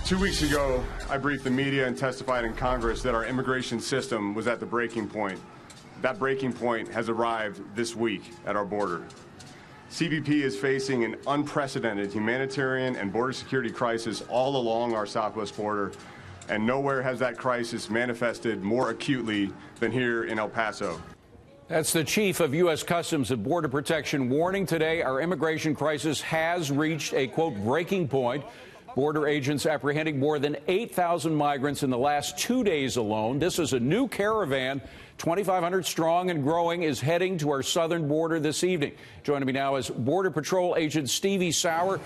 2 weeks ago, I briefed the media and testified in Congress that our immigration system was at the breaking point. That breaking point has arrived this week at our border. CBP is facing an unprecedented humanitarian and border security crisis all along our southwest border, and nowhere has that crisis manifested more acutely than here in El Paso. That's the chief of U.S. Customs and Border Protection warning today our immigration crisis has reached a, quote, breaking point. Border agents apprehending more than 8,000 migrants in the last 2 days alone. This is a new caravan, 2,500 strong and growing, is heading to our southern border this evening. Joining me now is Border Patrol Agent Stevie Sauer.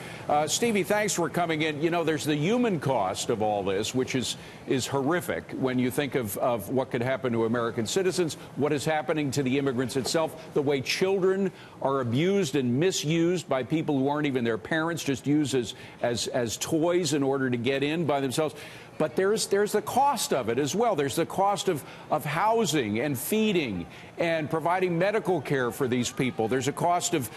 Stevie, thanks for coming in. You know, there's the human cost of all this, which is horrific when you think of what could happen to American citizens, what is happening to the immigrants itself, the way children are abused and misused by people who aren't even their parents, just used as toys in order to get in by themselves. But there's the cost of it as well. There's the cost of housing and feeding and providing medical care for these people. There's a cost of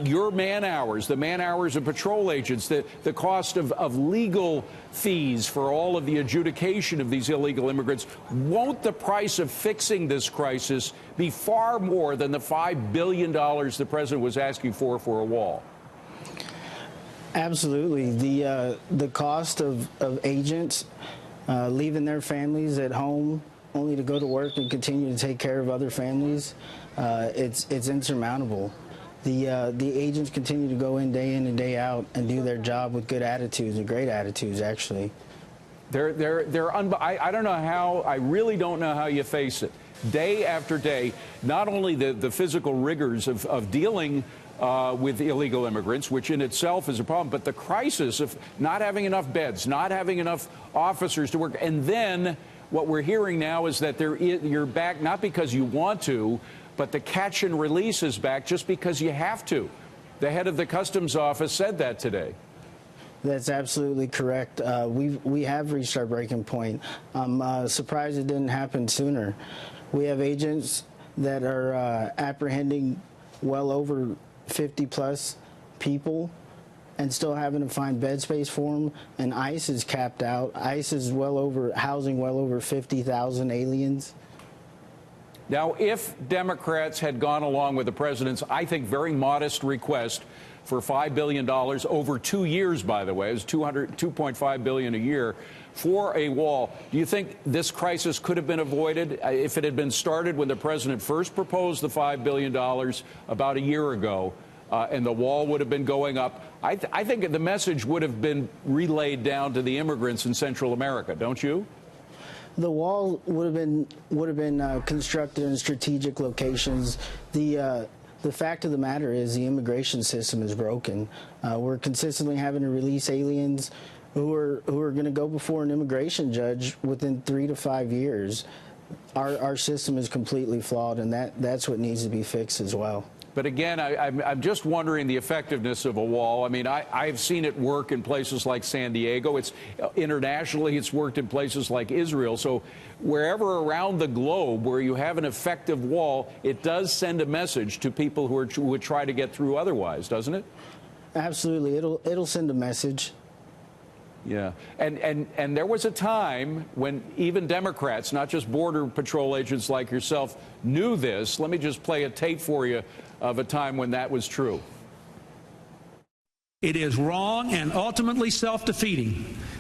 your man hours, the man hours of patrol agents, the cost of legal fees for all of the adjudication of these illegal immigrants. Won't the price of fixing this crisis be far more than the $5 billion the president was asking for a wall? Absolutely. The cost of agents leaving their families at home only to go to work and continue to take care of other families, it's insurmountable. The agents continue to go in and day out and do their job with good attitudes and great attitudes, actually. I don't know how, I really don't know how you face it. Day after day, not only the physical rigors of dealing with illegal immigrants, which in itself is a problem, but the crisis of not having enough beds, not having enough officers to work. And then what we're hearing now is that you're back not because you want to, but the catch and release is back just because you have to. The head of the Customs Office said that today. That's absolutely correct. We have reached our breaking point. I'm surprised it didn't happen sooner. We have agents that are apprehending well over 50-plus people and still having to find bed space for them, and ICE is capped out. ICE is housing well over 50,000 aliens. Now, if Democrats had gone along with the president's, I think, very modest request for $5 billion over 2 years, by the way, it was $2.5 billion a year, for a wall, do you think this crisis could have been avoided if it had been started when the president first proposed the $5 billion about a year ago, and the wall would have been going up? I think the message would have been relayed down to the immigrants in Central America, don't you? The wall would have been constructed in strategic locations. The fact of the matter is the immigration system is broken. We're consistently having to release aliens who are going to go before an immigration judge within 3 to 5 years. Our system is completely flawed, and that's what needs to be fixed as well. But again, I'm just wondering the effectiveness of a wall. I mean, I've seen it work in places like San Diego. Internationally, it's worked in places like Israel. So wherever around the globe where you have an effective wall, it does send a message to people who would try to get through otherwise, doesn't it? Absolutely. It'll send a message. Yeah. And there was a time when even Democrats, not just Border Patrol agents like yourself, knew this. Let me just play a tape for you of a time when that was true. It is wrong and ultimately self-defeating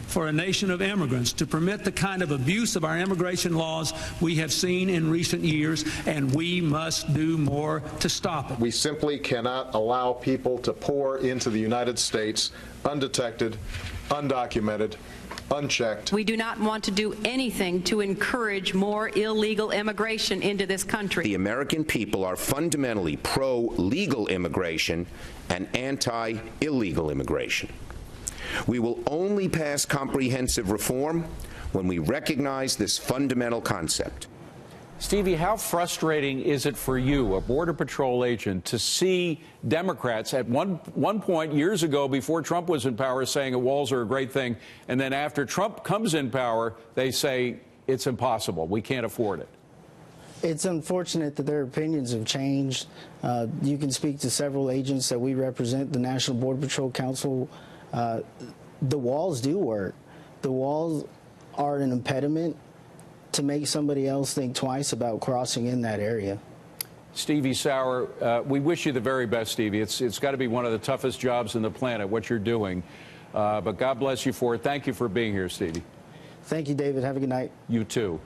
for a nation of immigrants to permit the kind of abuse of our immigration laws we have seen in recent years, and we must do more to stop it. We simply cannot allow people to pour into the United States undetected, undocumented, unchecked. We do not want to do anything to encourage more illegal immigration into this country. The American people are fundamentally pro-legal immigration and anti-illegal immigration. We will only pass comprehensive reform when we recognize this fundamental concept. Stevie, how frustrating is it for you, a Border Patrol agent, to see Democrats at one point years ago, before Trump was in power, saying that walls are a great thing, and then after Trump comes in power, they say it's impossible, we can't afford it? It's unfortunate that their opinions have changed. You can speak to several agents that we represent, the National Border Patrol Council. The walls do work. the walls are an impediment to make somebody else think twice about crossing in that area. Stevie Sauer, we wish you the very best, Stevie. It's got to be one of the toughest jobs on the planet, what you're doing. But God bless you for it. Thank you for being here, Stevie. Thank you, David. Have a good night. You too.